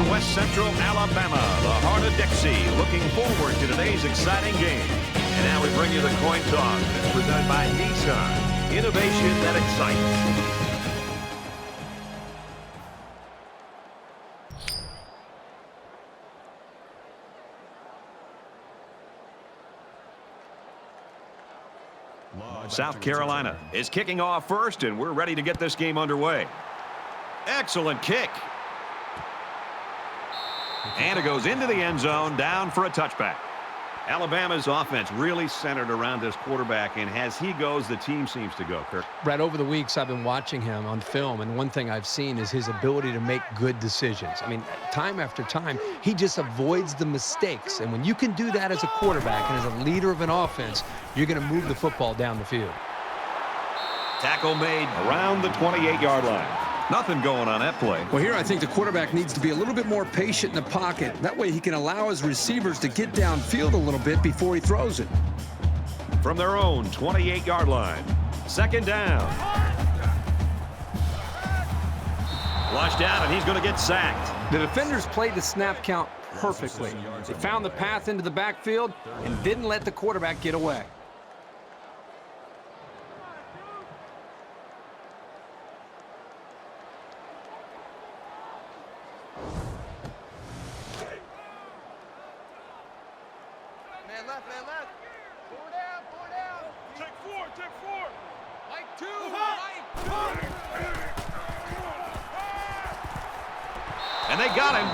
West Central Alabama, the heart of Dixie, looking forward to today's exciting game. And now we bring you the coin toss. It's presented by Nissan. Innovation that excites. South Carolina is kicking off first, and we're ready to get this game underway. Excellent kick. And it goes into the end zone, down for a touchback. Alabama's offense really centered around this quarterback, and as he goes, the team seems to go, Kirk. Brett, over the weeks, I've been watching him on film, and one thing I've seen is his ability to make good decisions. I mean, time after time, he just avoids the mistakes. And when you can do that as a quarterback and as a leader of an offense, you're going to move the football down the field. Tackle made around the 28-yard line. Nothing going on that play. Well, here I think the quarterback needs to be a little bit more patient in the pocket. That way he can allow his receivers to get downfield a little bit before he throws it. From their own 28-yard line. Second down. Flushed out, and he's going to get sacked. The defenders played the snap count perfectly. They found the path into the backfield and didn't let the quarterback get away. Man left. Four down. Take four. Like two, right. And they got him.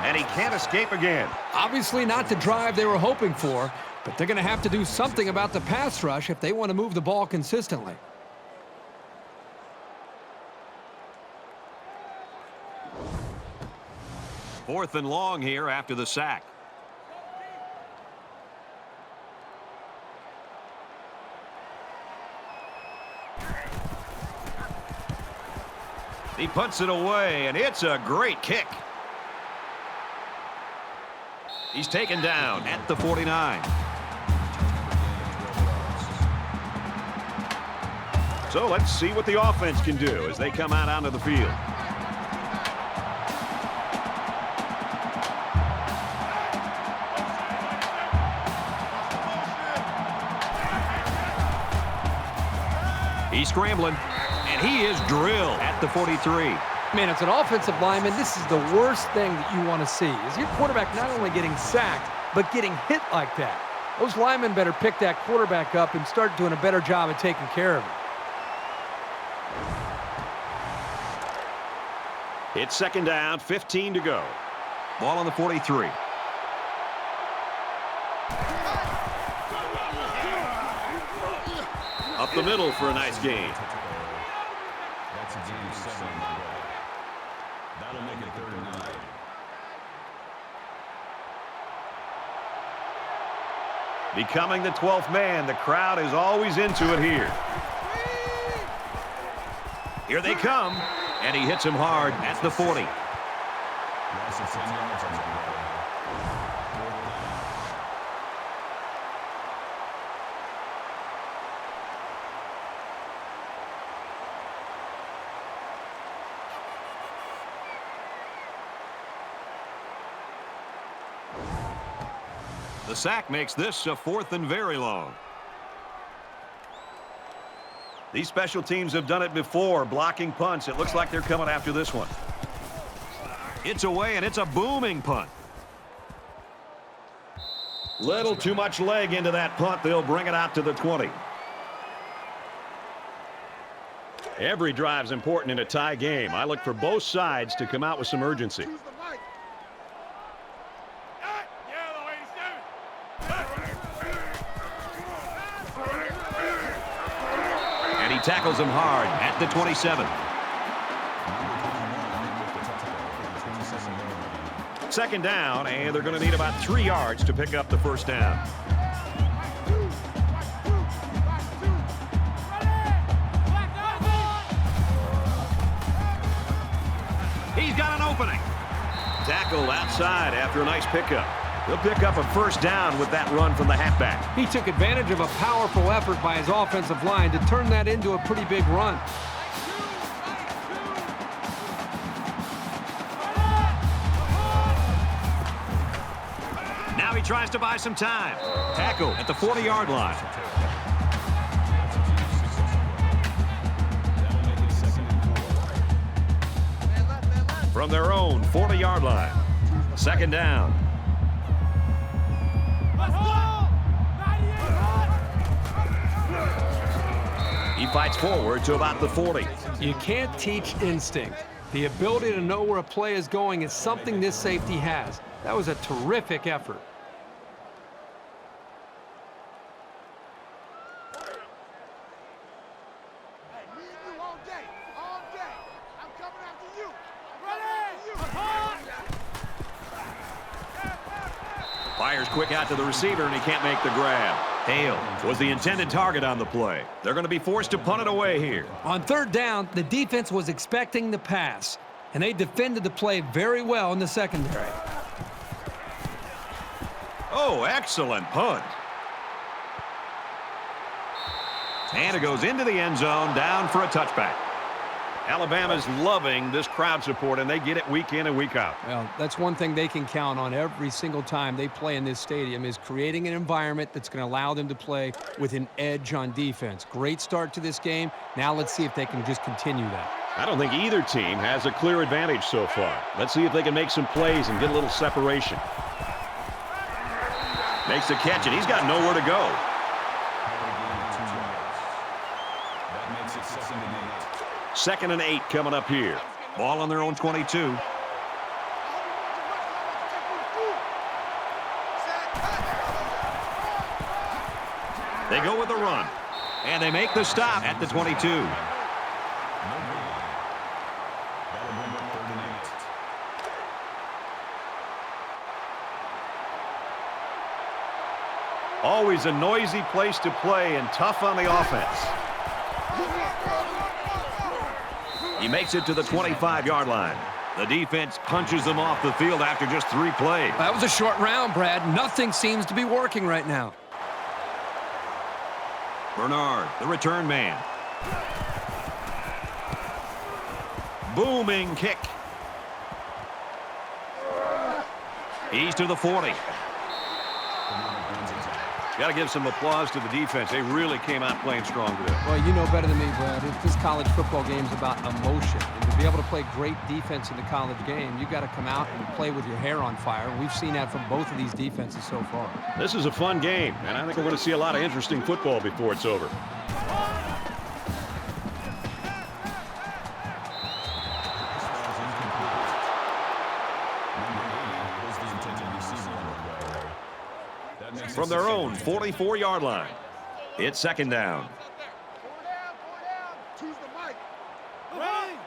And he can't escape again. Obviously not the drive they were hoping for, but they're going to have to do something about the pass rush if they want to move the ball consistently. Fourth and long here after the sack. He puts it away, and it's a great kick. He's taken down at the 49. So let's see what the offense can do as they come out onto the field. He's scrambling. And he is drilled at the 43. Man, as an offensive lineman, this is the worst thing that you want to see. Is your quarterback not only getting sacked, but getting hit like that? Those linemen better pick that quarterback up and start doing a better job of taking care of him. It's second down, 15 to go. Ball on the 43. Up the middle for a nice gain. That's a game 7. That'll make it 3rd and 9. Becoming the 12th man, the crowd is always into it here. Here they come, and he hits him hard at the 40. Loss of 10 yards on the play. The sack makes this a 4th and very long. These special teams have done it before, blocking punts. It looks like they're coming after this one. It's away, and it's a booming punt. Little too much leg into that punt. They'll bring it out to the 20. Every drive's important in a tie game. I look for both sides to come out with some urgency. And he tackles him hard at the 27. Second down, and they're going to need about 3 yards to pick up the first down. He's got an opening. Tackled outside after a nice pickup. He'll pick up a first down with that run from the halfback. He took advantage of a powerful effort by his offensive line to turn that into a pretty big run. tries to buy some time. Tackle at the 40-yard line. From their own 40-yard line. Second down. He fights forward to about the 40. You can't teach instinct. The ability to know where a play is going is something this safety has. That was a terrific effort. Fires quick out to the receiver, and he can't make the grab. Hale was the intended target on the play. They're going to be forced to punt it away here. On third down, the defense was expecting the pass, and they defended the play very well in the secondary. Oh, excellent punt. And it goes into the end zone, down for a touchback. Alabama's loving this crowd support, and they get it week in and week out. Well, that's one thing they can count on every single time they play in this stadium is creating an environment that's going to allow them to play with an edge on defense. Great start to this game. Now let's see if they can just continue that. I don't think either team has a clear advantage so far. Let's see if they can make some plays and get a little separation. Makes the catch, and he's got nowhere to go. That makes it 2nd and 8. 2nd and 8 coming up here. Ball on their own 22. They go with the run. And they make the stop at the 22. That'll bring up 3rd and 8. Always a noisy place to play and tough on the offense. He makes it to the 25-yard line. The defense punches them off the field after just 3 plays. That was a short round, Brad. Nothing seems to be working right now. Bernard, the return man. Booming kick. He's to the 40. Got to give some applause to the defense. They really came out playing strong today. Well, you know better than me, Brad. This college football game is about emotion. And to be able to play great defense in the college game, you've got to come out and play with your hair on fire. We've seen that from both of these defenses so far. This is a fun game, and I think we're going to see a lot of interesting football before it's over. From their own 44-yard line. It's 2nd down. Choose the mic. Red,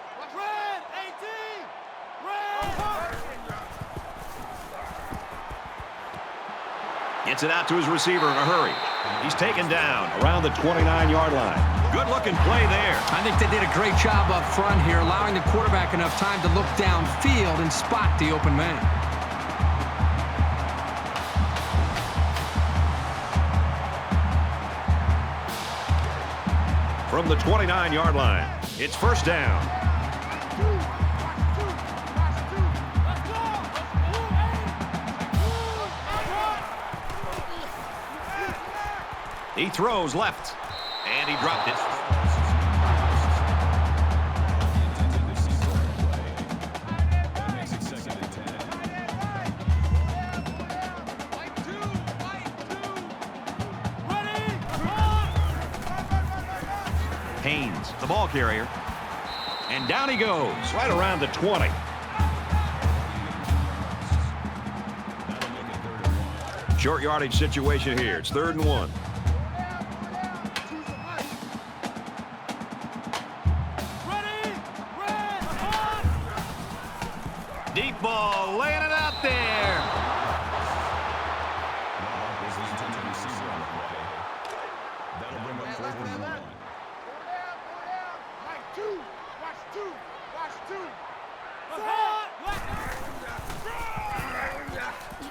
18. Gets it out to his receiver in a hurry. He's taken down around the 29-yard line. Good-looking play there. I think they did a great job up front here, allowing the quarterback enough time to look downfield and spot the open man. From the 29-yard line, it's 1st down. He throws left, and he dropped it. That makes it 2nd and 10. Haynes, the ball carrier. And down he goes, right around the 20. Short yardage situation here. It's 3rd and 1. Deep ball, laying it out there. That'll bring up 4th and 1.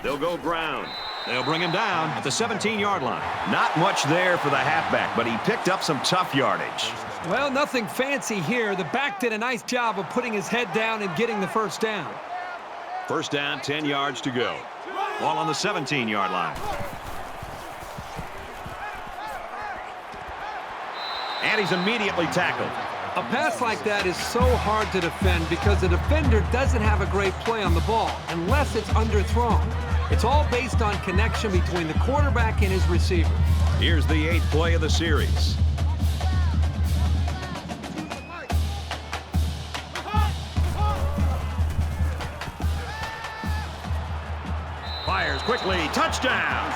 They'll go ground. They'll bring him down at the 17-yard line. Not much there for the halfback, but he picked up some tough yardage. Well, nothing fancy here. The back did a nice job of putting his head down and getting the 1st down. 1st down, 10 yards to go. Ball on the 17-yard line. And he's immediately tackled. A pass like that is so hard to defend because the defender doesn't have a great play on the ball unless it's underthrown. It's all based on connection between the quarterback and his receiver. Here's the 8th play of the series. Fires quickly. Touchdown.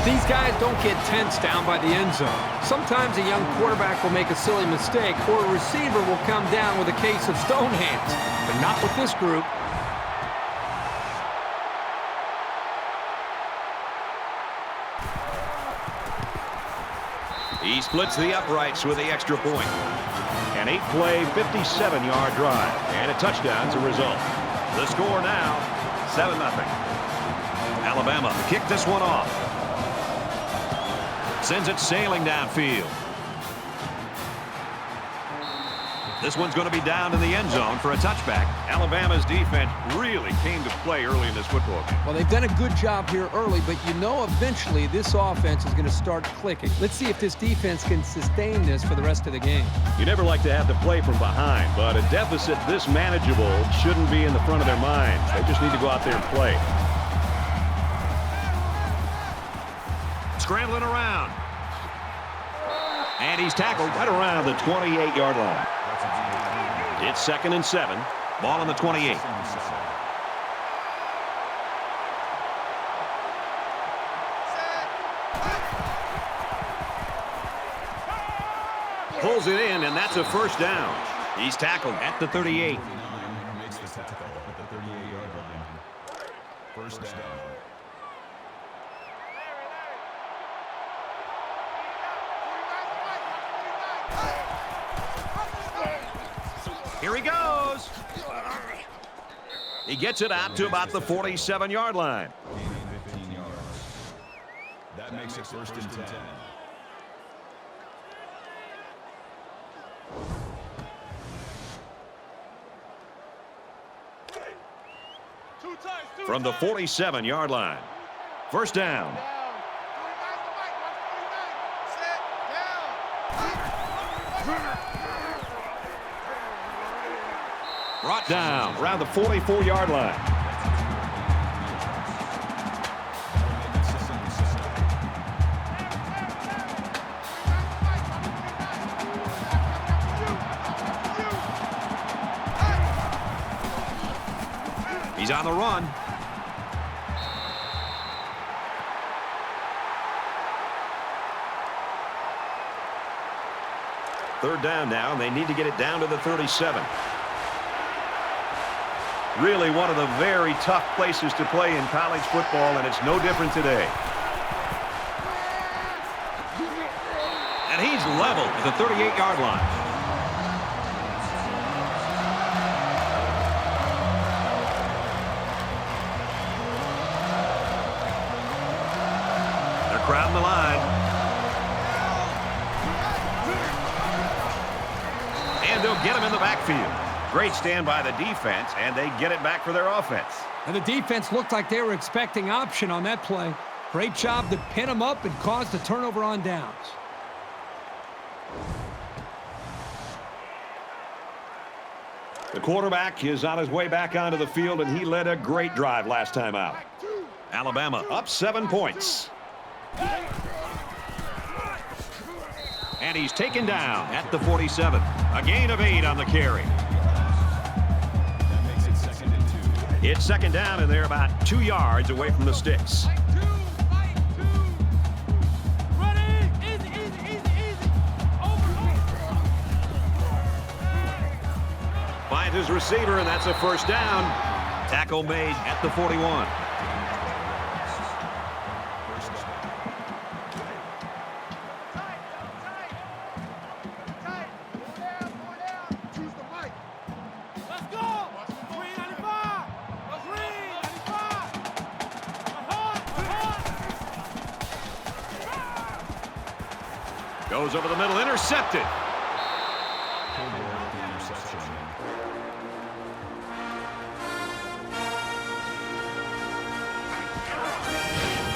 These guys don't get tense down by the end zone. Sometimes a young quarterback will make a silly mistake, or a receiver will come down with a case of stone hands. But not with this group. He splits the uprights with the extra point. An 8-play, 57-yard drive. And a touchdown's a result. The score now, 7-0. Alabama kicked this one off. Sends it sailing downfield. This one's going to be down in the end zone for a touchback. Alabama's defense really came to play early in this football game. Well, they've done a good job here early, but you know eventually this offense is going to start clicking. Let's see if this defense can sustain this for the rest of the game. You never like to have to play from behind, but a deficit this manageable shouldn't be in the front of their minds. They just need to go out there and play. Scrambling around. And he's tackled right around the 28-yard line. It's 2nd and 7. Ball on the 28. Pulls it in, and that's a first down. He's tackled at the 38. Makes the tackle at the 38-yard line. First down. Here he goes. He gets it out to about the 47-yard line. 15 yards. That makes it 1st and 10. From the 47-yard line. First down. Brought down around the 44-yard line. He's on the run. Third down now, and they need to get it down to the 37. Really one of the very tough places to play in college football, and it's no different today. And he's level at the 38-yard line. They're crowding the line. And they'll get him in the backfield. Great stand by the defense, and they get it back for their offense. And the defense looked like they were expecting option on that play. Great job to pin him up and cause the turnover on downs. The quarterback is on his way back onto the field, and he led a great drive last time out. Alabama up 7 points. And he's taken down at the 47. A gain of 8 on the carry. That makes it 2nd and 2. It's 2nd down, and they're about 2 yards away from the sticks. Finds his receiver, and that's a first down. Tackle made at the 41. Goes over the middle, intercepted.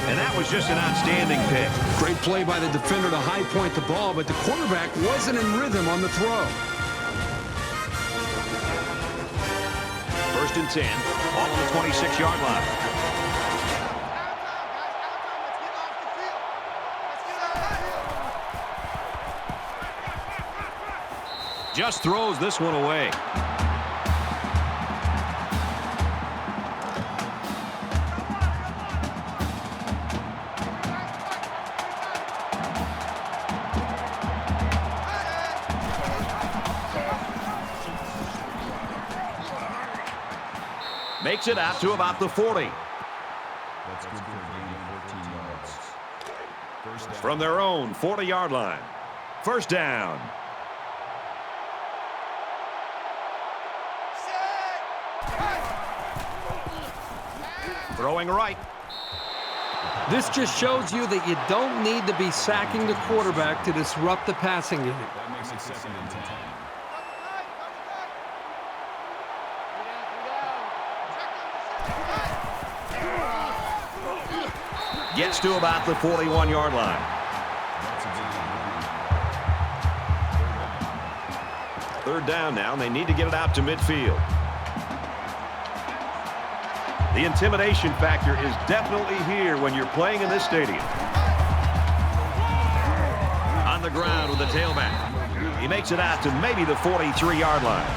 And that was just an outstanding pick. Great play by the defender to high point the ball, but the quarterback wasn't in rhythm on the throw. 1st and 10, all on the 26-yard line. Just throws this one away. Makes it out to about the 40. That's good for a gain of 14 yards. First down. From their own 40-yard line. 1st down. Throwing right. This just shows you that you don't need to be sacking the quarterback to disrupt the passing game. That makes it 2nd and 10. Gets to about the 41-yard line. That's a gain. 3rd down now, and they need to get it out to midfield. The intimidation factor is definitely here when you're playing in this stadium. On the ground with the tailback. He makes it out to maybe the 43-yard line.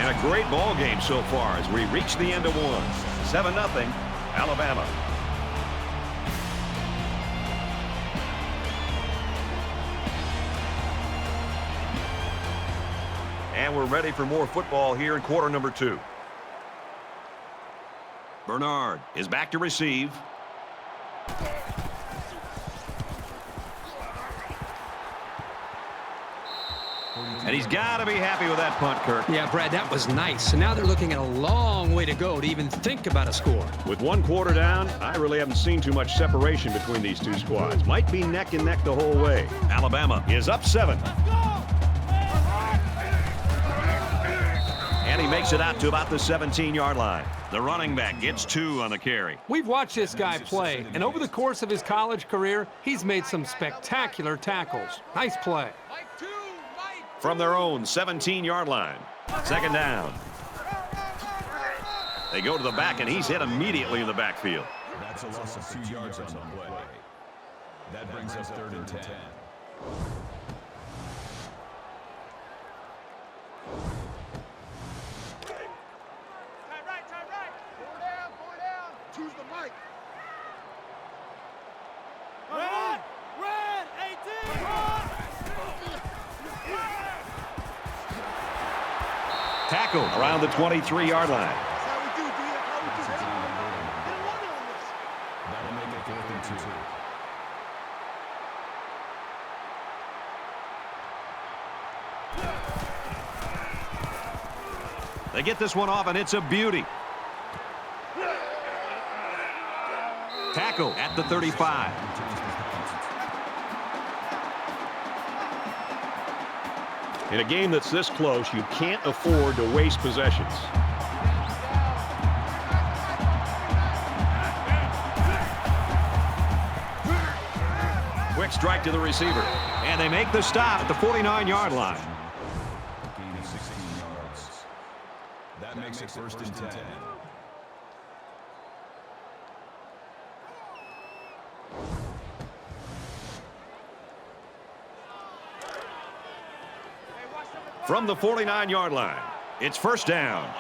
And a great ball game so far as we reach the end of one. 7-0, Alabama. And we're ready for more football here in quarter number 2. Bernard is back to receive. And he's got to be happy with that punt, Kirk. Yeah, Brad, that was nice. So now they're looking at a long way to go to even think about a score. With 1 quarter down, I really haven't seen too much separation between these two squads. Might be neck and neck the whole way. Alabama is up 7. And he makes it out to about the 17-yard line. The running back gets 2 on the carry. We've watched this guy play, and over the course of his college career, he's made some spectacular tackles. Nice play. From their own 17-yard line. 2nd down. They go to the back, and he's hit immediately in the backfield. That's a loss of 2 yards on the play. That brings us 3rd and 10. Choose the mic. Red! Red! 18! Tackle around the 23-yard line. That's how we do, D. That's how we do. Get one on this. That'll make it 4th and 2. They get this one off, and it's a beauty. Tackle at the 35. In a game that's this close, you can't afford to waste possessions. Quick strike to the receiver. And they make the stop at the 49-yard line. Gain of 16 yards. That makes it 1st and 10. From the 49-yard line, it's 1st down.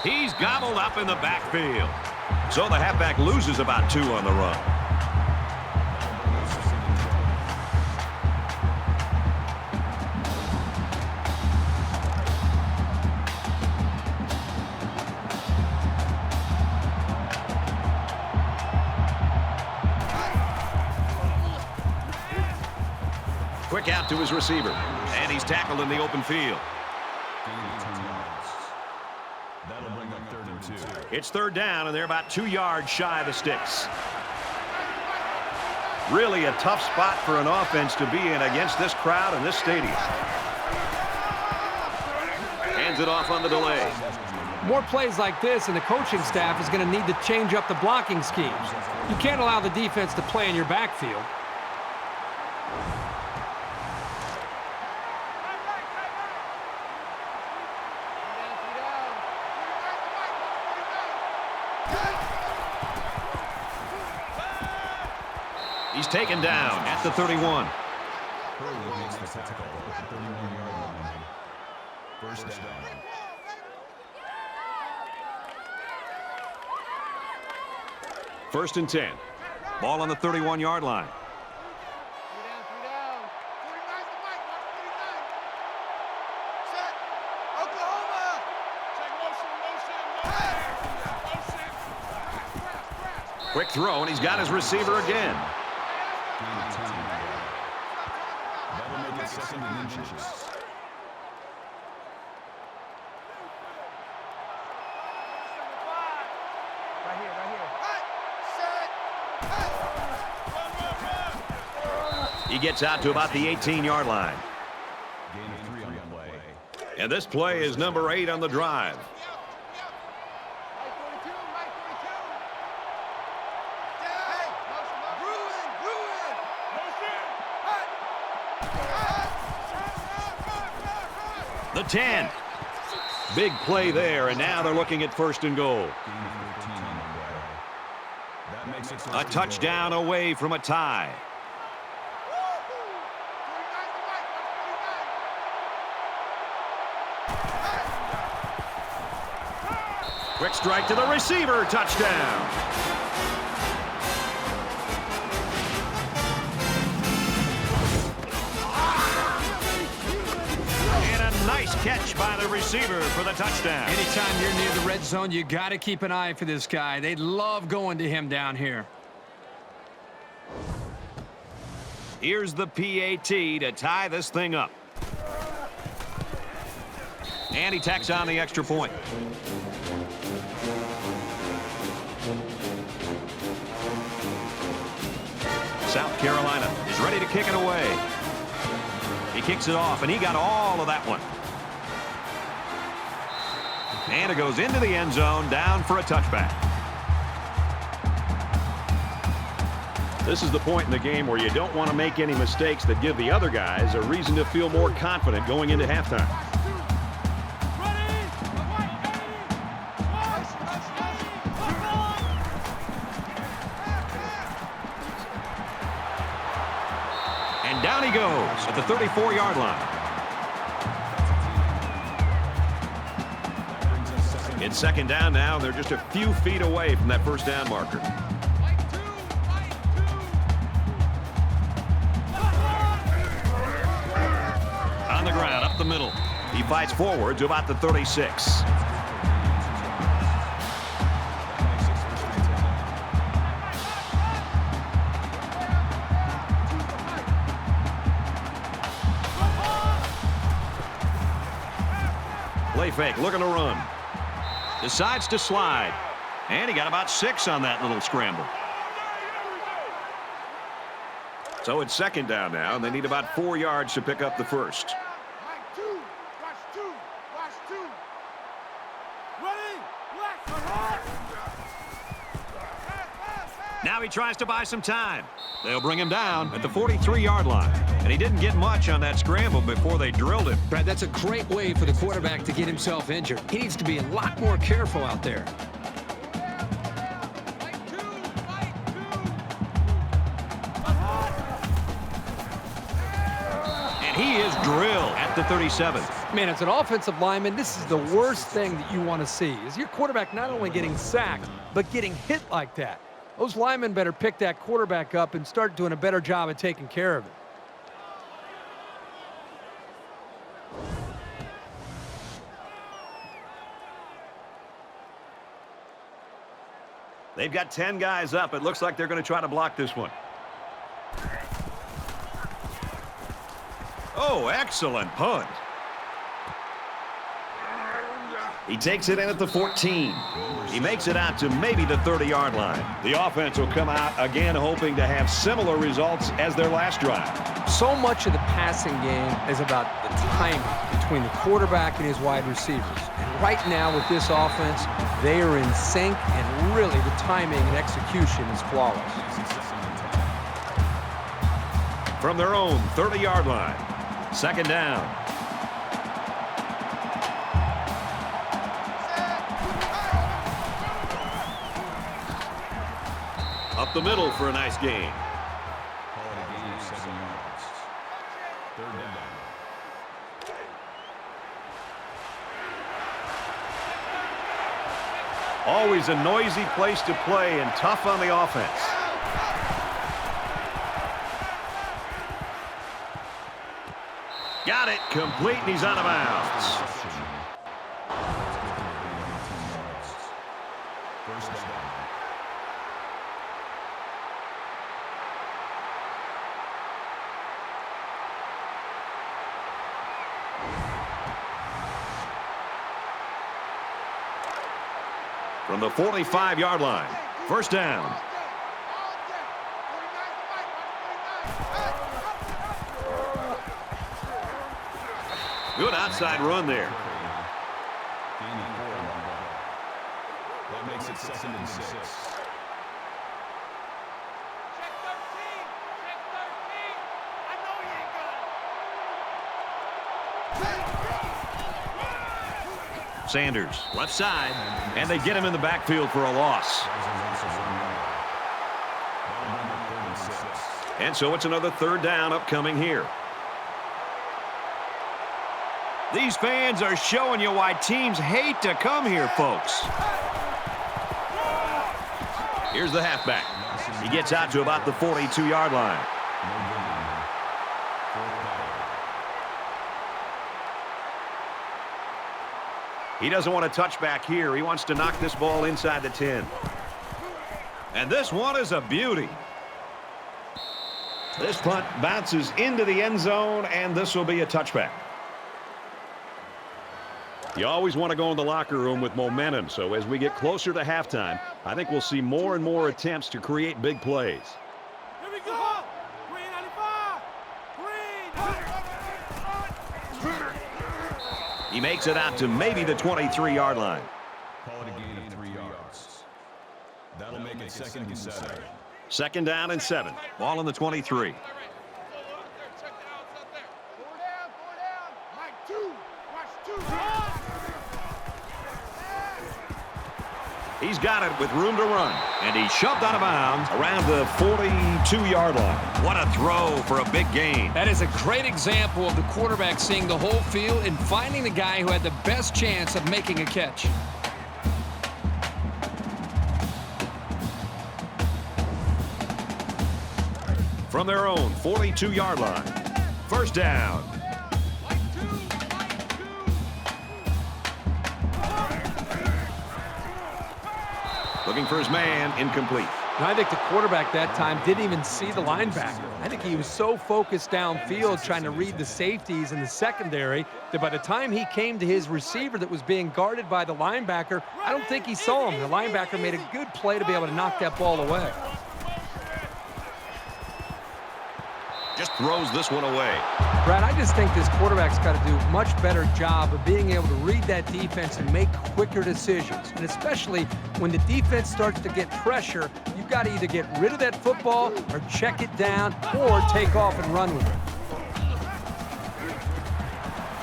He's gobbled up in the backfield. So the halfback loses about 2 on the run. Quick out to his receiver. And he's tackled in the open field. Gain of 2 yards. That'll bring up 3rd and 2. It's third down, and they're about 2 yards shy of the sticks. Really a tough spot for an offense to be in against this crowd in this stadium. Hands it off on the delay. More plays like this, and the coaching staff is going to need to change up the blocking schemes. You can't allow the defense to play in your backfield. He's taken down at the 31. Hurley makes the tackle at the 31-yard line. First down. First and 10. Ball on the 31-yard line. Quick throw, and he's got his receiver again. That'll make it second and inches. He gets out to about the 18-yard line. Gain of 3 on the play. And this play is number 8 on the drive. The 10. Big play there, and now they're looking at first and goal. Gain of 13 on the play. That makes it first A and touchdown goal. away from a tie. Quick strike to the receiver. Touchdown. And a nice catch by the receiver for the touchdown. Anytime you're near the red zone, you got to keep an eye for this guy. They love going to him down here. Here's the PAT to tie this thing up. And he tacks on the extra point. South Carolina is ready to kick it away. He kicks it off, and he got all of that one. And it goes into the end zone, down for a touchback. This is the point in the game where you don't want to make any mistakes that give the other guys a reason to feel more confident going into halftime. And down he goes at the 34-yard line. It's second down now, and they're just a few feet away from that first down marker. On the ground, up the middle. He fights forward to about the 36. Play fake, looking to run. Decides to slide. And he got about 6 on that little scramble. So it's second down now, and they need about 4 yards to pick up the first. Now he tries to buy some time. They'll bring him down at the 43-yard line. And he didn't get much on that scramble before they drilled him. Brad, that's a great way for the quarterback to get himself injured. He needs to be a lot more careful out there. And he is drilled at the 37. Man, as an offensive lineman, this is the worst thing that you want to see, is your quarterback not only getting sacked, but getting hit like that. Those linemen better pick that quarterback up and start doing a better job of taking care of it. They've got 10 guys up. It looks like they're going to try to block this one. Oh, excellent punt. He takes it in at the 14. He makes it out to maybe the 30-yard line. The offense will come out again hoping to have similar results as their last drive. So much of the passing game is about the timing between the quarterback and his wide receivers. And right now with this offense, they are in sync, and really the timing and execution is flawless. From their own 30-yard line, second down. Up the middle for a nice gain. Call it a gain of 7 yards. Third down. Always a noisy place to play and tough on the offense. Got it. Complete, and he's out of bounds. First down. From the 45-yard line, first down. Good outside run there. Gain of 4 on the ball. That makes it 2nd and 6. Check 13. Check 13. I know he ain't got it. Sanders, left side, and they get him in the backfield for a loss. And so it's another third down upcoming here. These fans are showing you why teams hate to come here, folks. Here's the halfback. He gets out to about the 42-yard line. He doesn't want to touch back here. He wants to knock this ball inside the 10. And this one is a beauty. This punt bounces into the end zone, and this will be a touchback. You always want to go in the locker room with momentum, so as we get closer to halftime, I think we'll see more and more attempts to create big plays. Here we go. Green 95. Green. He makes it out to maybe the 23-yard line. Call it a gain of 3 yards. That'll make it 2nd and 7. Second down and 7. Ball on the 23. Mike 2. Watch 2. He's got it with room to run, and he's shoved out of bounds around the 42-yard line. What a throw for a big gain. That is a great example of the quarterback seeing the whole field and finding the guy who had the best chance of making a catch. From their own 42-yard line, first down. Looking for his man, incomplete. And I think the quarterback that time didn't even see the linebacker. I think he was so focused downfield trying to read the safeties in the secondary that by the time he came to his receiver that was being guarded by the linebacker, I don't think he saw him. The linebacker made a good play to be able to knock that ball away. Just throws this one away. Brad, I just think this quarterback's got to do a much better job of being able to read that defense and make quicker decisions. And especially when the defense starts to get pressure, you've got to either get rid of that football or check it down or take off and run with it.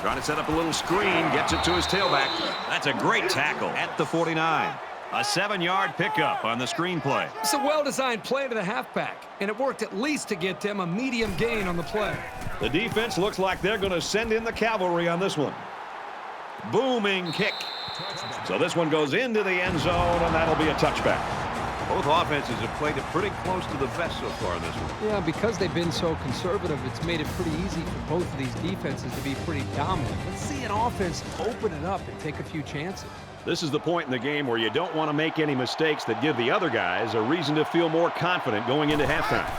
Trying to set up a little screen, gets it to his tailback. That's a great tackle at the 49. A 7-yard pickup on the screenplay. It's a well-designed play to the halfback, and it worked at least to get them a medium gain on the play. The defense looks like they're going to send in the cavalry on this one. Booming kick. So this one goes into the end zone, and that'll be a touchback. Both offenses have played it pretty close to the vest so far in this one. Yeah, because they've been so conservative, it's made it pretty easy for both of these defenses to be pretty dominant. Let's see an offense open it up and take a few chances. This is the point in the game where you don't want to make any mistakes that give the other guys a reason to feel more confident going into halftime.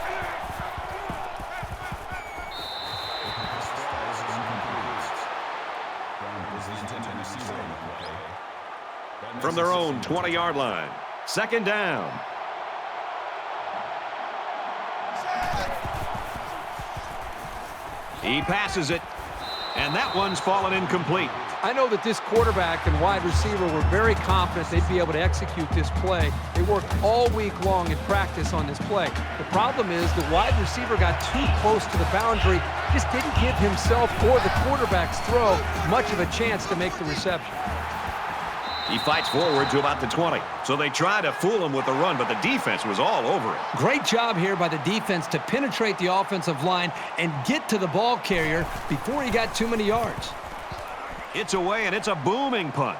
their own 20-yard line. Second down. He passes it, and that one's fallen incomplete. I know that this quarterback and wide receiver were very confident they'd be able to execute this play. They worked all week long in practice on this play. The problem is the wide receiver got too close to the boundary, just didn't give himself or the quarterback's throw much of a chance to make the reception. He fights forward to about the 20. So they try to fool him with the run, but the defense was all over it. Great job here by the defense to penetrate the offensive line and get to the ball carrier before he got too many yards. It's away, and it's a booming punt.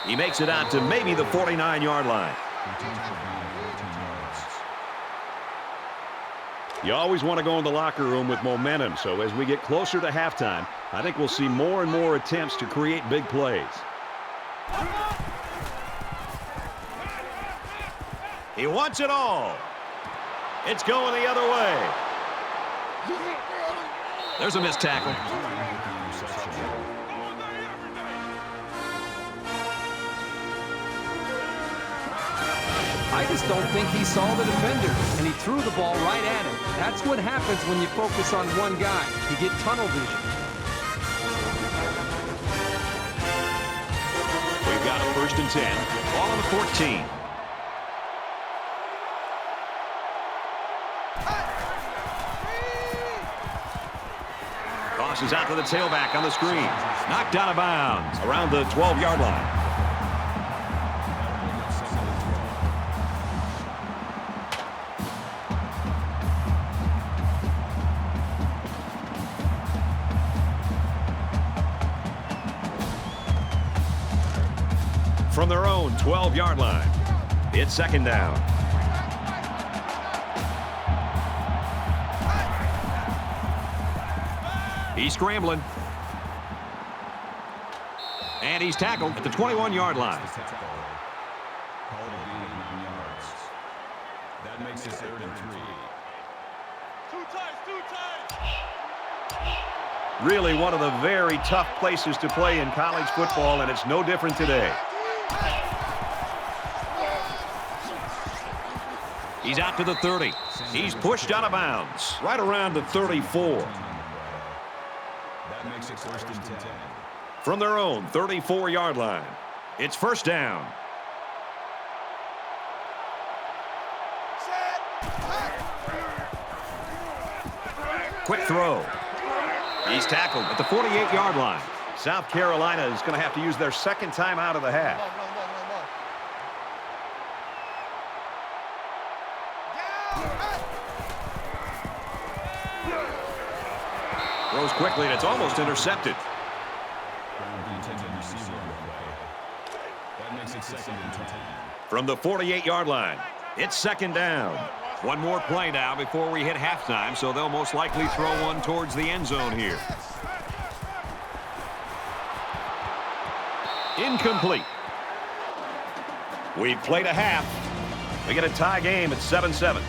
He makes it out to maybe the 49-yard line. You always want to go in the locker room with momentum, so as we get closer to halftime, I think we'll see more and more attempts to create big plays. He wants it all. It's going the other way. There's a missed tackle. I just don't think he saw the defender, and he threw the ball right at him. That's what happens when you focus on one guy. You get tunnel vision. We've got a 1st and 10. Ball on the 14. Tosses out to the tailback on the screen. Knocked out of bounds around the 12-yard line. From their own 12-yard line, it's second down. He's scrambling. And he's tackled at the 21-yard line. That makes it 3rd and 3. Two times. Really one of the very tough places to play in college football, and it's no different today. He's out to the 30. He's pushed out of bounds right around the 34. That makes it 1st and 10. From their own 34-yard line, it's first down. Quick throw. He's tackled at the 48-yard line. South Carolina is going to have to use their second time out of the half. Throws quickly, and it's almost intercepted. That makes it 2nd and 10. From the 48-yard line, it's second down. One more play now before we hit halftime, so they'll most likely throw one towards the end zone here. Incomplete. We've played a half. We get a tie game at 7-7.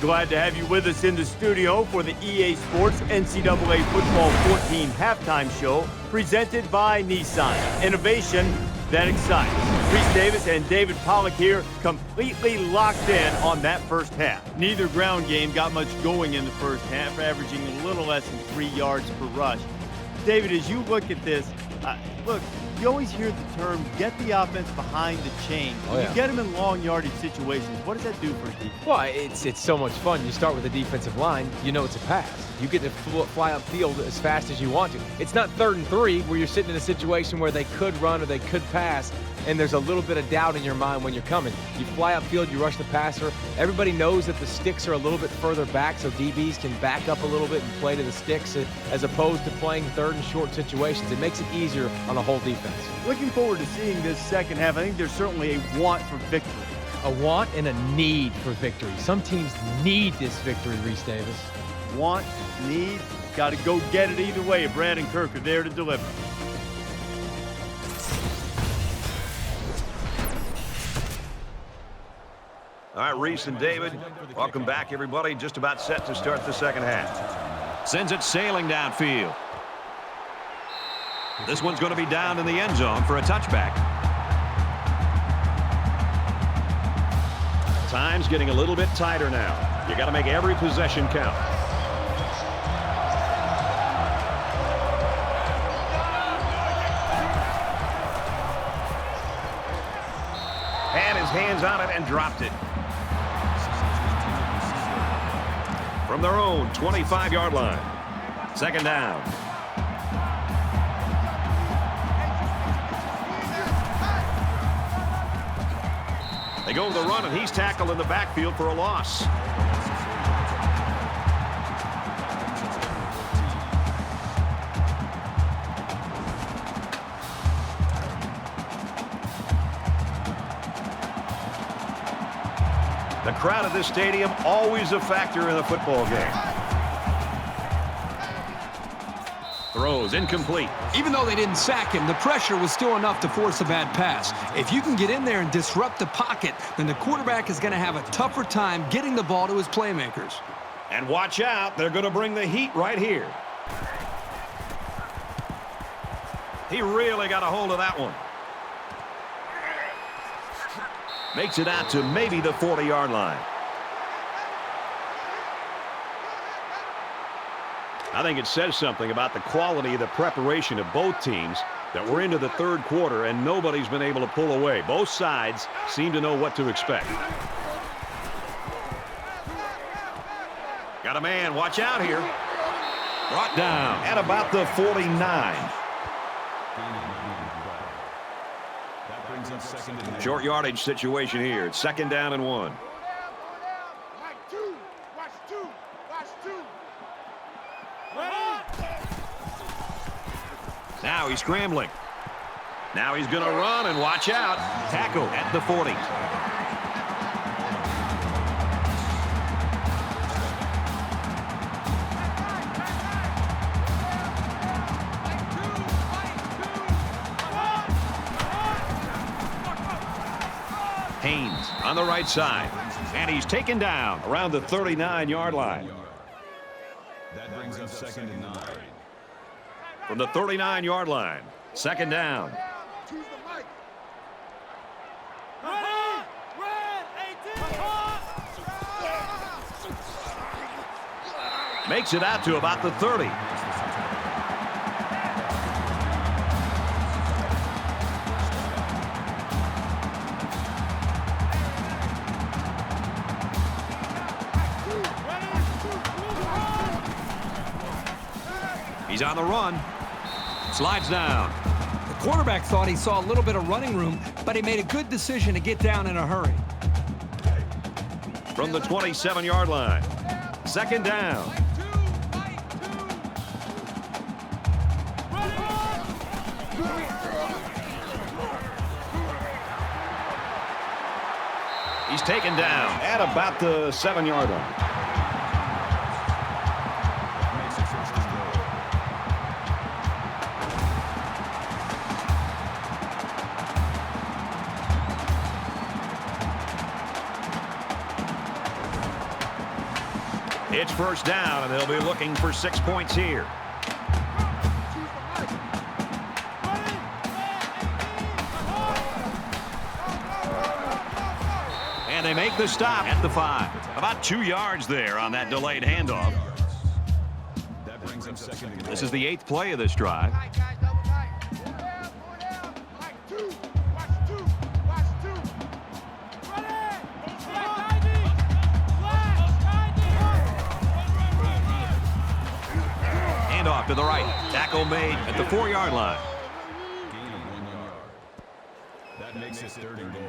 Glad to have you with us in the studio for the EA Sports NCAA Football 14 halftime show presented by Nissan. Innovation that excites. Reese Davis and David Pollock here completely locked in on that first half. Neither ground game got much going in the first half, averaging a little less than 3 yards per rush. David, as you look at this, look, you always hear the term, get the offense behind the chain. You get them in long yardage situations. What does that do for a defense? Well, it's so much fun. You start with the defensive line. You know it's a pass. You get to fly upfield as fast as you want to. It's not 3rd and 3 where you're sitting in a situation where they could run or they could pass, and there's a little bit of doubt in your mind when you're coming. You fly upfield, you rush the passer. Everybody knows that the sticks are a little bit further back, so DBs can back up a little bit and play to the sticks as opposed to playing 3rd and short situations. It makes it easier on the whole defense. Looking forward to seeing this second half. I think there's certainly a want for victory. A want and a need for victory. Some teams need this victory, Reese Davis. Want, need, got to go get it either way. Brad and Kirk are there to deliver. All right, Reese and David, welcome back, everybody. Just about set to start the second half. Sends it sailing downfield. This one's going to be down in the end zone for a touchback. Time's getting a little bit tighter now. You got to make every possession count. Had his hands on it and dropped it. From their own 25-yard line. Second down. They go to the run, and he's tackled in the backfield for a loss. The crowd at this stadium, always a factor in a football game. Throws incomplete. Even though they didn't sack him, the pressure was still enough to force a bad pass. If you can get in there and disrupt the pocket, then the quarterback is going to have a tougher time getting the ball to his playmakers. And watch out, they're going to bring the heat right here. He really got a hold of that one. Makes it out to maybe the 40-yard line. I think it says something about the quality of the preparation of both teams that we're into the third quarter and nobody's been able to pull away. Both sides seem to know what to expect. Got a man. Watch out here. Brought down at about the 49. Short yardage situation here. It's second down and 1. Now he's scrambling. Now he's going to run, and watch out. Tackle at the 40. Haynes on the right side. And he's taken down around the 39-yard line. That brings up second and 9. From the 39-yard line, second down. Makes it out to about the 30. He's on the run. Slides down. The quarterback thought he saw a little bit of running room, but he made a good decision to get down in a hurry. From the 27-yard line. Second down. He's taken down at about the 7-yard line. It's first down, and they'll be looking for 6 points here. And they make the stop at the 5. About 2 yards there on that delayed handoff. That brings up second and 1. This is the 8th play of this drive. Off to the right. Tackle made at the 4-yard line. Gain of 1 yard. That makes it third and goal.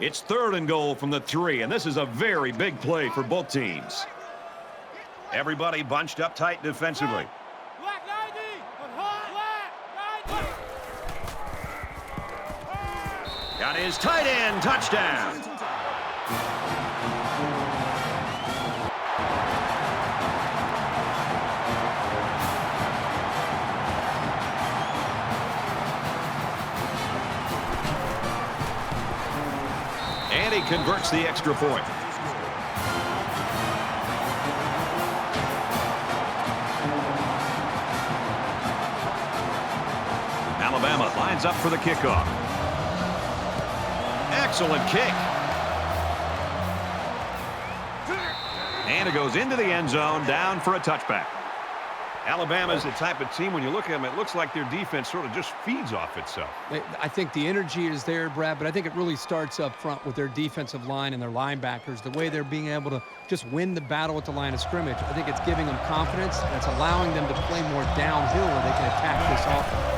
It's third and goal from the 3, and this is a very big play for both teams. Everybody bunched up tight defensively. Got his tight end touchdown. And he converts the extra point. Alabama lines up for the kickoff. Excellent kick. And it goes into the end zone, down for a touchback. Alabama's the type of team, when you look at them, it looks like their defense sort of just feeds off itself. I think the energy is there, Brad, but I think it really starts up front with their defensive line and their linebackers, the way they're being able to just win the battle at the line of scrimmage. I think it's giving them confidence, and it's allowing them to play more downhill where they can attack this offense.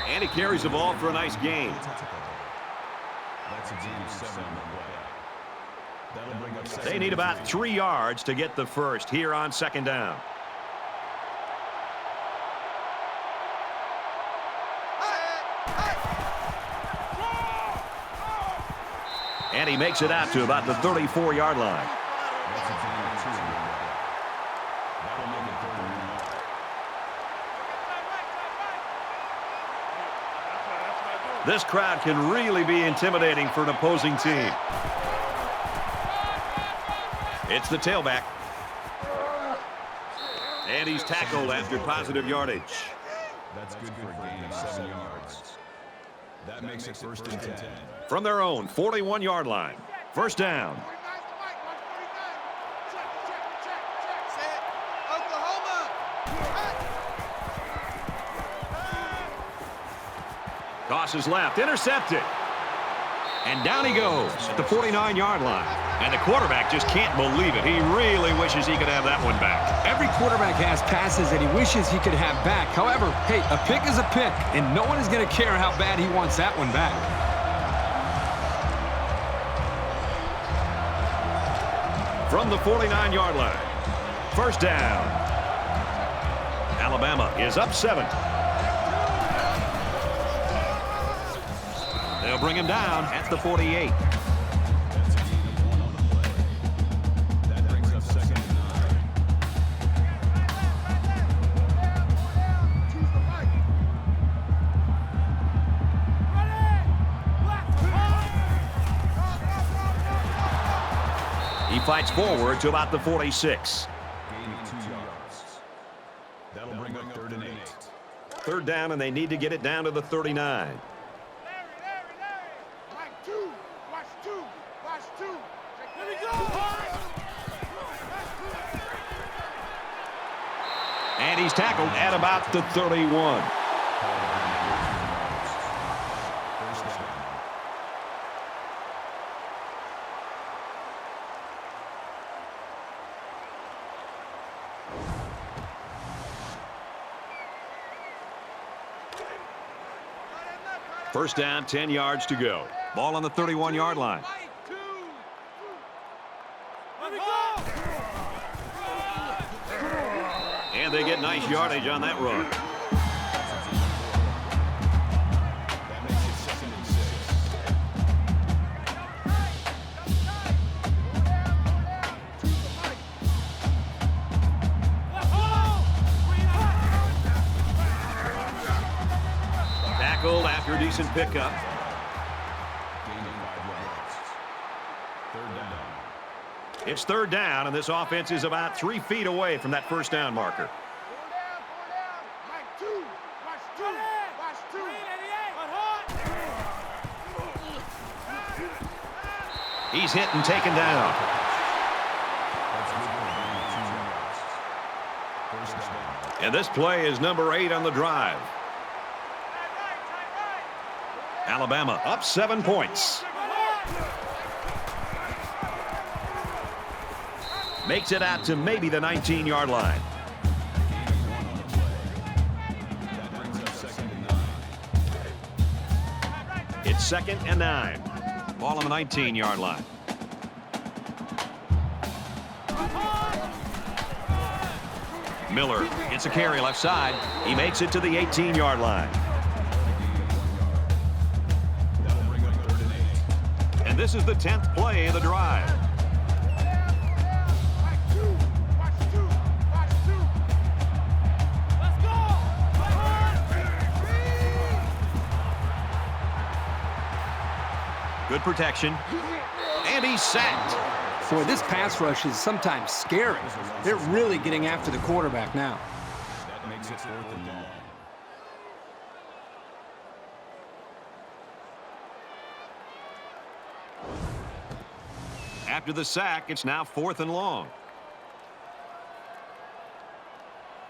And he carries the ball for a nice gain. That's a gain of 7 on the play. That'll bring up They need about 3 yards to get the first here on second down. And he makes it out to about the 34-yard line. That's a gain of 2 on the play. That'll make it 3rd and 1. This crowd can really be intimidating for an opposing team. It's the tailback. And he's tackled after positive yardage. That's good for a gain of 7 yards. That makes it 1st and 10. From their own 41-yard line. First down. Tosses left, intercepted. And down he goes at the 49-yard line. And the quarterback just can't believe it. He really wishes he could have that one back. Every quarterback has passes that he wishes he could have back. However, hey, a pick is a pick, and no one is going to care how bad he wants that one back. From the 49-yard line. First down. Alabama is up 7. They'll bring him down at the 48. That's a gain of 1 on the play. That brings up 2nd and 9. He fights forward to about the 46. Gain of 2 yards. That'll bring up 3rd and 8. Third down, and they need to get it down to the 39. And he's tackled at about the 31. First down. First down, 10 yards to go. Ball on the 31-yard line. And they get nice yardage on that run. That makes it 2nd and 6. Tackled after a decent pickup. Gain of 5 yards. 3rd down. It's third down, and this offense is about 3 feet away from that first down marker. He's hit and taken down. That's good for a gain of 2 yards. First down. And this play is number 8 on the drive. Alabama up 7 points. Makes it out to maybe the 19-yard line. Gain of 1 on the play. That brings up 2nd and 9. It's 2nd and 9. Ball on the 19-yard line. Miller gets a carry left side. He makes it to the 18-yard line. That'll bring up 3rd and 8. And this is the 10th play of the drive. Good protection. And he's sacked. Boy, this pass rush is sometimes scary. They're really getting after the quarterback now. That makes it 4th and long. After the sack, it's now 4th and long.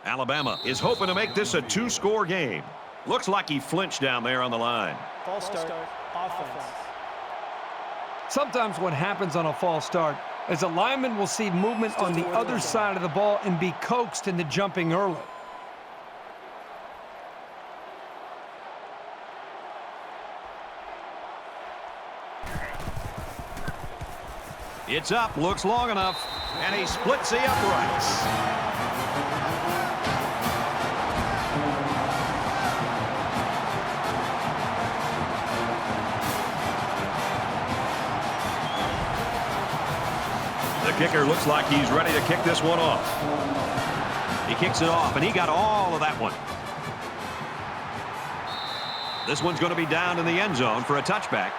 Alabama is hoping to make this a 2-score game. Looks like he flinched down there on the line. False start. Offense. Sometimes what happens on a false start is a lineman will see movement on the other side of the ball and be coaxed into jumping early. It's up, looks long enough, and he splits the uprights. The kicker looks like he's ready to kick this one off. He kicks it off, and he got all of that one. This one's going to be down in the end zone for a touchback.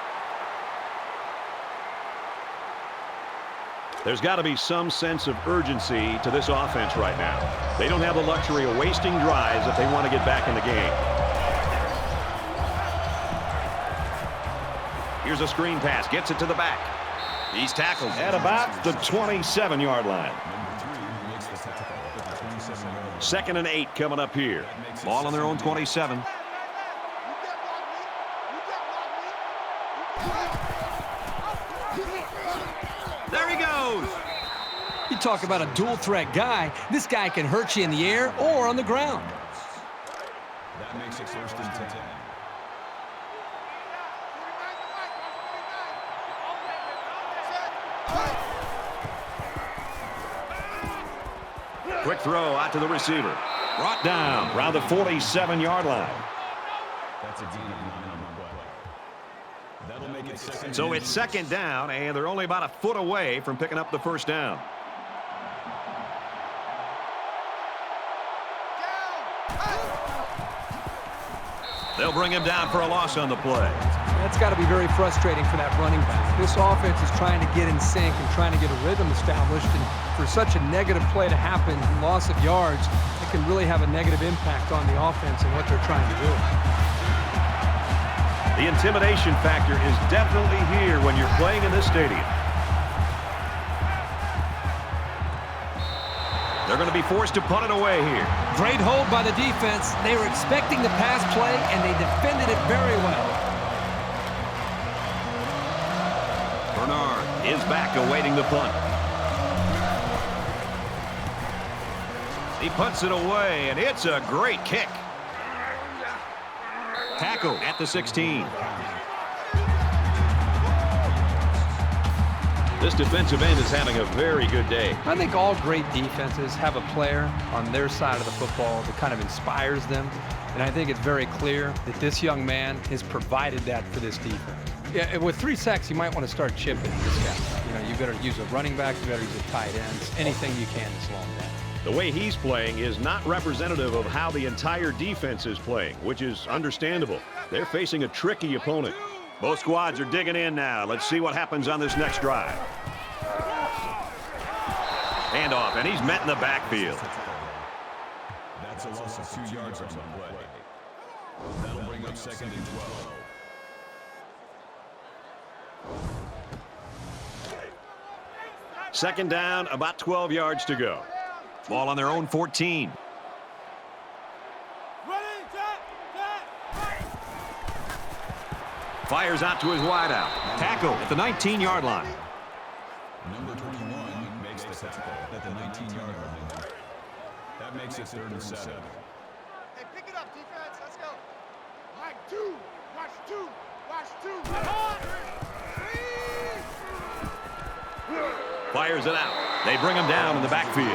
There's got to be some sense of urgency to this offense right now. They don't have the luxury of wasting drives if they want to get back in the game. Here's a screen pass, gets it to the back. He's tackled at about the 27-yard line. 2nd and 8 coming up here. Ball on their own 27. There he goes. You talk about a dual-threat guy. This guy can hurt you in the air or on the ground. That makes it 1st and 10. Quick throw out to the receiver. Brought down around the 47-yard line. That's a D line play. That'll make it 2nd. So it's 2nd down, and they're only about a foot away from picking up the 1st down. They'll bring him down for a loss on the play. That's got to be very frustrating for that running back. This offense is trying to get in sync and trying to get a rhythm established, and for such a negative play to happen, loss of yards, it can really have a negative impact on the offense and what they're trying to do. The intimidation factor is definitely here when you're playing in this stadium. They're going to be forced to punt it away here. Great hold by the defense. They were expecting the pass play, and they defended it very well. Bernard is back awaiting the punt. He punts it away, and it's a great kick. Tackle at the 16. This defensive end is having a very good day. I think all great defenses have a player on their side of the football that kind of inspires them. And I think it's very clear that this young man has provided that for this defense. Yeah, with 3 sacks, you might want to start chipping this guy. You know, you better use a running back, you better use a tight ends, anything you can to slow him down. The way he's playing is not representative of how the entire defense is playing, which is understandable. They're facing a tricky opponent. Both squads are digging in now. Let's see what happens on this next drive. Handoff, and he's met in the backfield. That's a loss of 2 yards on the play. That'll bring up 2nd and 12. Second down, about 12 yards to go. Ball on their own 14. Fires out to his wideout. Tackle at the 19-yard line. Number 21 makes the tackle at the 19-yard line. That makes it 3rd and 7. Hey, pick it up, defense. Let's go. Mike, 2. Watch 2. Watch 2. Fires it out. They bring him down in the backfield.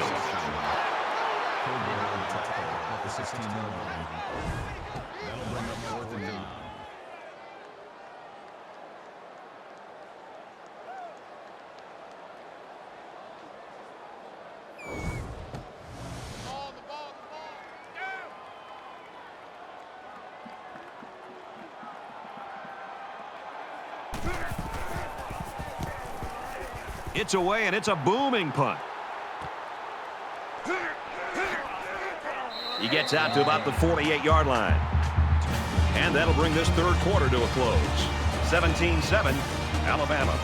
At the 16-yard line. That'll bring up 4th and 9. It's away, and it's a booming punt. He gets out to about the 48-yard line. And that'll bring this third quarter to a close. 17-7, Alabama.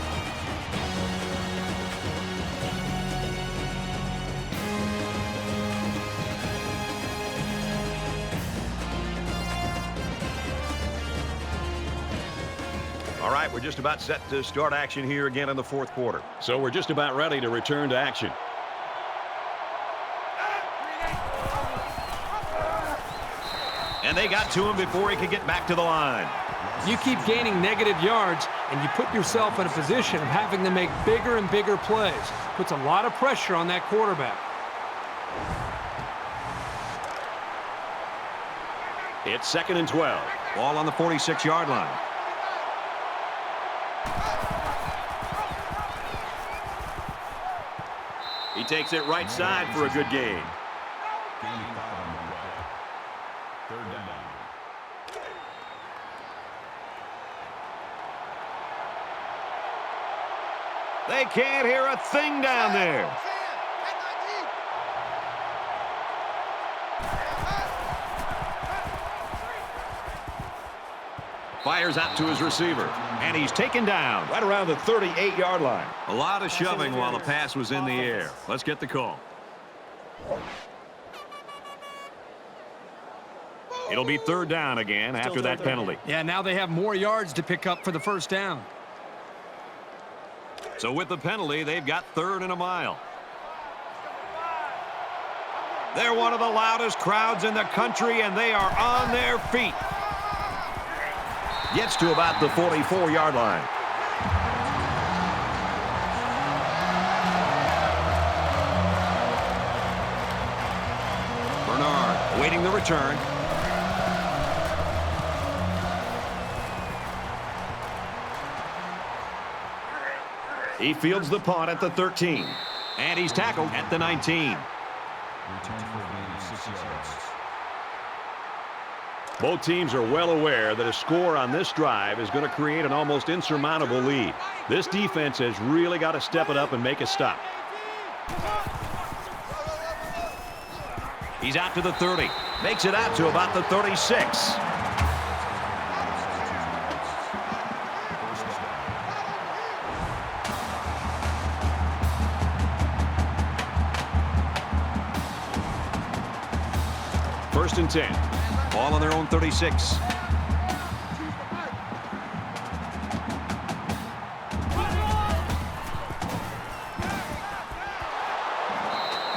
All right, we're just about set to start action here again in the fourth quarter. So we're just about ready to return to action. And they got to him before he could get back to the line. You keep gaining negative yards, and you put yourself in a position of having to make bigger and bigger plays. Puts a lot of pressure on that quarterback. It's 2nd and 12. Ball on the 46-yard line. He takes it right side for a good gain. Gaining 5 on the way. Third down. They can't hear a thing down there. Fires out to his receiver, and he's taken down right around the 38-yard line. A lot of shoving while the pass was in the air. Let's get the call. It'll be third down again after that penalty. Yeah, now they have more yards to pick up for the first down. So with the penalty, they've got 3rd and a mile. They're one of the loudest crowds in the country, and they are on their feet. Gets to about the 44-yard line. Bernard awaiting the return. He fields the punt at the 13. And he's tackled at the 19. Return for a gain of 6 yards. Both teams are well aware that a score on this drive is going to create an almost insurmountable lead. This defense has really got to step it up and make a stop. He's out to the 30. Makes it out to about the 36. First and 10. Ball on their own 36.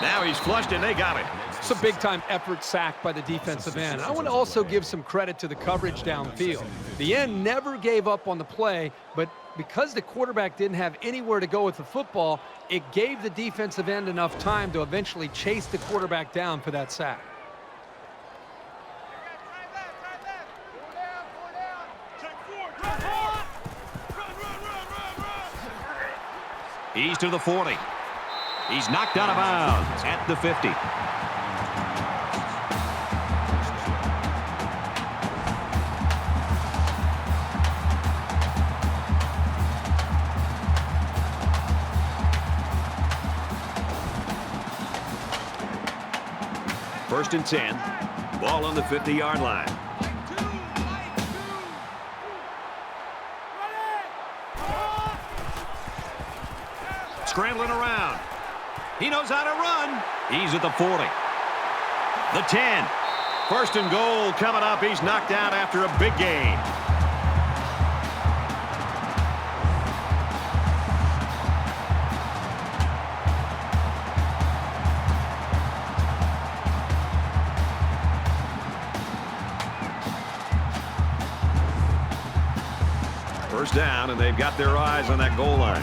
Now he's flushed, and they got it. It's a big-time effort sack by the defensive end. I want to also give some credit to the coverage downfield. The end never gave up on the play, but because the quarterback didn't have anywhere to go with the football, it gave the defensive end enough time to eventually chase the quarterback down for that sack. He's to the 40. He's knocked out of bounds at the 50. First and 10. Ball on the 50-yard line. Scrambling around. He knows how to run. He's at the 40. The 10. First and goal coming up. He's knocked out after a big gain. First down, and they've got their eyes on that goal line.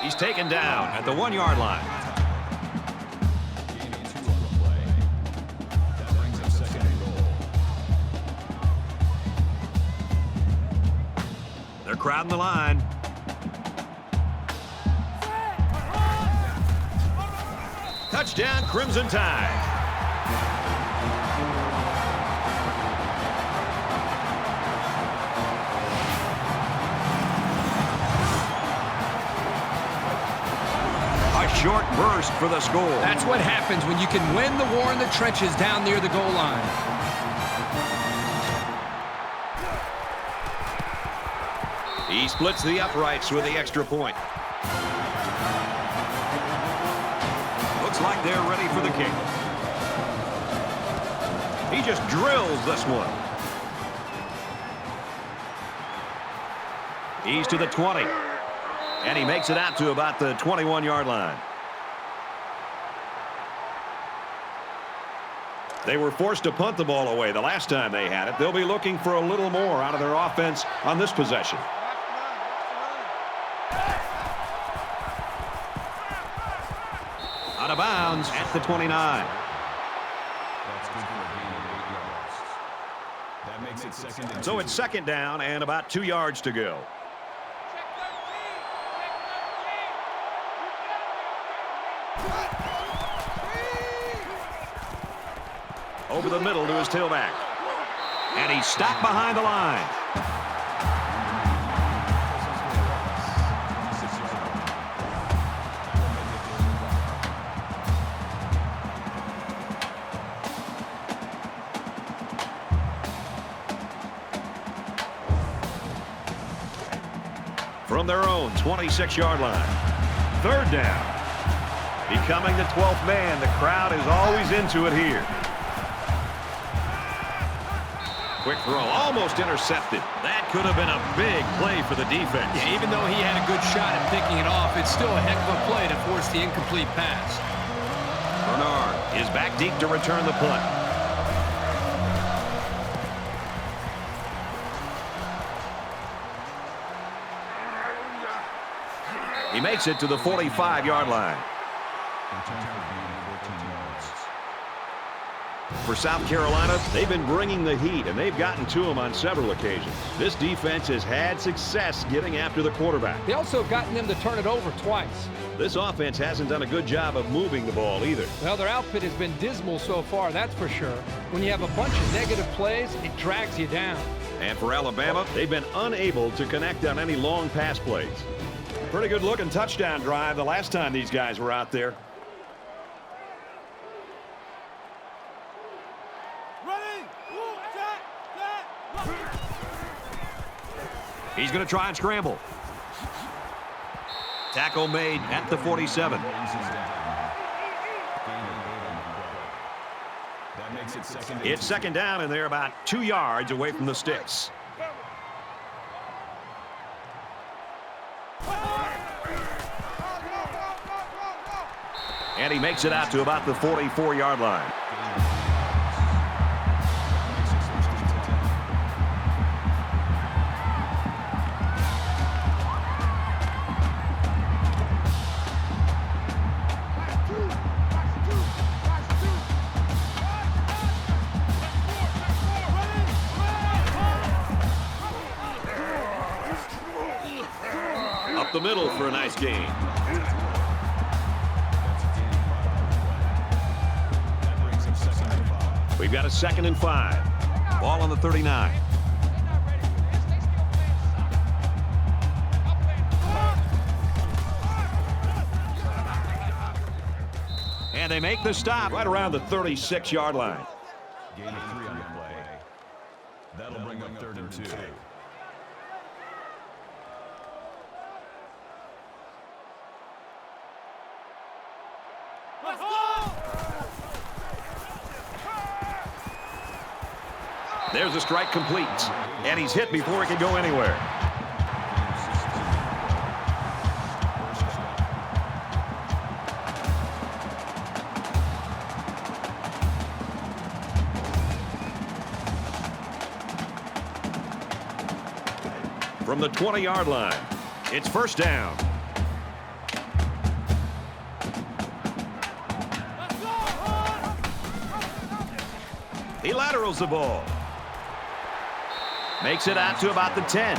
He's taken down at the 1-yard line. Gaining 2 on the play. That brings up 2nd and goal. They're crowding the line. Touchdown, Crimson Tide. short burst for the score. That's what happens when you can win the war in the trenches down near the goal line. He splits the uprights with the extra point. Looks like they're ready for the kick. He just drills this one. He's to the 20. And he makes it out to about the 21-yard line. They were forced to punt the ball away the last time they had it. They'll be looking for a little more out of their offense on this possession. Out of bounds at the 29. That's good for a gain of 8 yards. That makes it second and 2. So it's second down and about 2 yards to go. Over the middle to his tailback. And he's stopped behind the line. From their own 26-yard line. Third down. Becoming the 12th man. The crowd is always into it here. Quick throw, almost intercepted. That could have been a big play for the defense. Yeah, even though he had a good shot at picking it off, it's still a heck of a play to force the incomplete pass. Bernard is back deep to return the punt. He makes it to the 45-yard line. For South Carolina, they've been bringing the heat, and they've gotten to him on several occasions. This defense has had success getting after the quarterback. They also have gotten them to turn it over twice. This offense hasn't done a good job of moving the ball either. Well, their outfit has been dismal so far, that's for sure. When you have a bunch of negative plays, it drags you down. And for Alabama, they've been unable to connect on any long pass plays. Pretty good looking touchdown drive the last time these guys were out there. He's going to try and scramble. Tackle made at the 47. It's second down, and they're about 2 yards away from the sticks. And he makes it out to about the 44-yard line. Up the middle for a nice gain. We've got a 2nd and 5. Ball on the 39. And they make the stop right around the 36-yard line. Gain of 3 on the play. That'll bring up 3rd and 2. There's a strike complete. And he's hit before he can go anywhere. From the 20-yard line, it's first down. He laterals the ball. Makes it out to about the 10.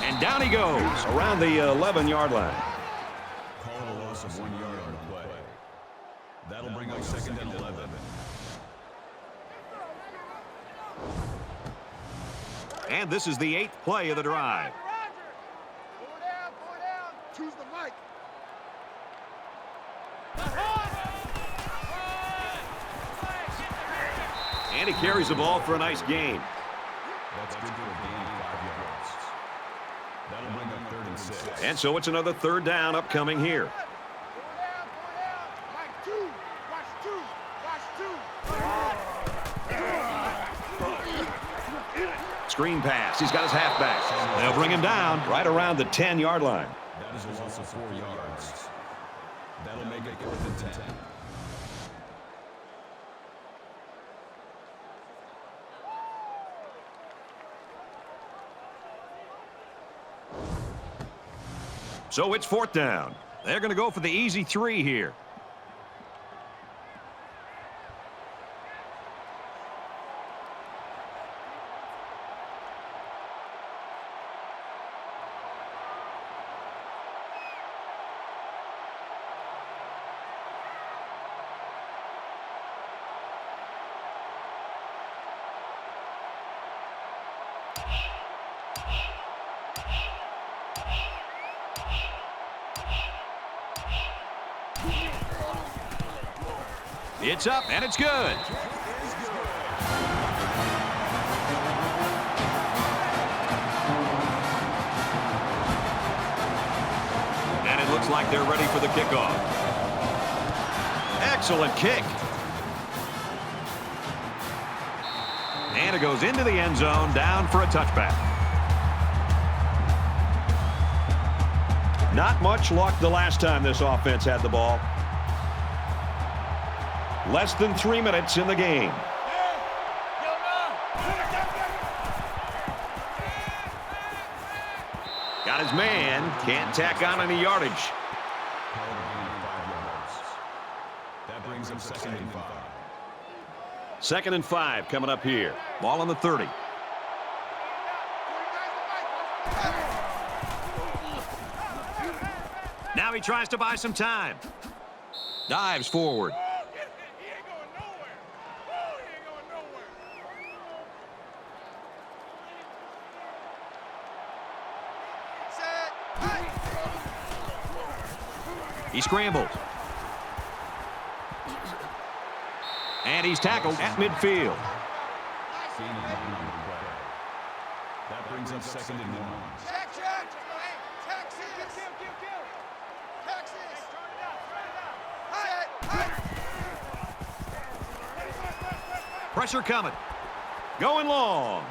And down he goes around the 11-yard line. Call a loss of 1 yard on the play. And this is the 8th play of the drive. Four down. Choose the mic. And he carries the ball for a nice gain. That's good for a gain of 5 yards. That'll bring up 3rd and 6. And so it's another 3rd down upcoming here. Four down. Mike, two. Watch two. Screen pass. He's got his halfback. They'll bring him down right around the 10-yard line. That is a loss of 4 yards. That'll make it 4th and 10. So it's 4th down. They're going to go for the easy 3 here. It's up, and it's good. And it looks like they're ready for the kickoff. Excellent kick. And it goes into the end zone, down for a touchback. Not much luck the last time this offense had the ball. Less than 3 minutes in the game. Got his man. Can't tack on any yardage. That brings up 2nd and 5. 2nd and 5 coming up here. Ball on the 30. Now he tries to buy some time. Dives forward. He scrambles. And he's tackled at midfield. That brings up 2nd and 1. Pressure coming. Going long.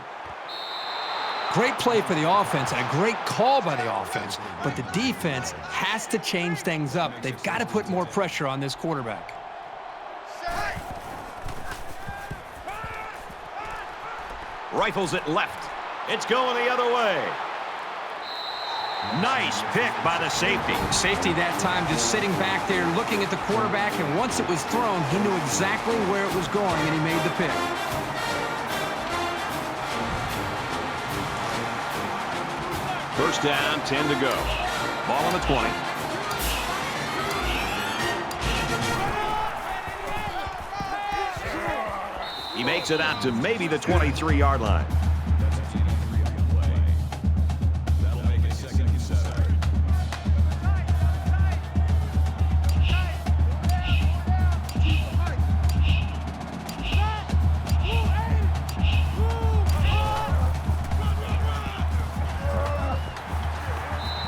Great play for the offense and a great call by the offense, but the defense has to change things up. They've got to put more pressure on this quarterback. Rifles it left. It's going the other way. Nice pick by the safety. Safety that time just sitting back there looking at the quarterback, and once it was thrown, he knew exactly where it was going, and he made the pick. First down, 10 to go. Ball on the 20. He makes it out to maybe the 23-yard line. That's a 3-on the play. That'll make it 2nd and 7.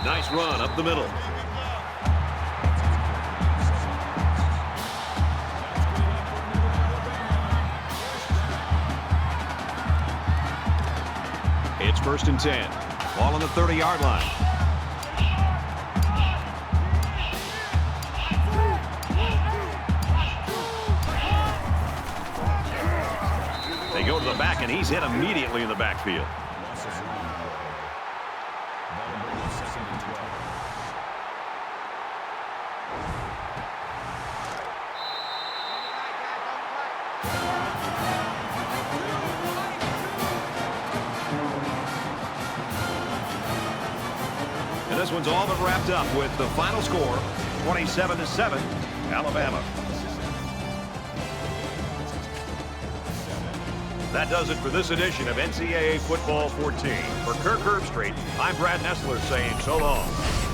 Nice run up the middle. It's 1st and 10. Ball on the 30-yard line. They go to the back, and he's hit immediately in the backfield. That'll bring up 2nd and 12. And this one's all but wrapped up with the final score, 27-7, Alabama. That does it for this edition of NCAA Football 14. For Kirk Herbstreit, I'm Brad Nessler saying so long.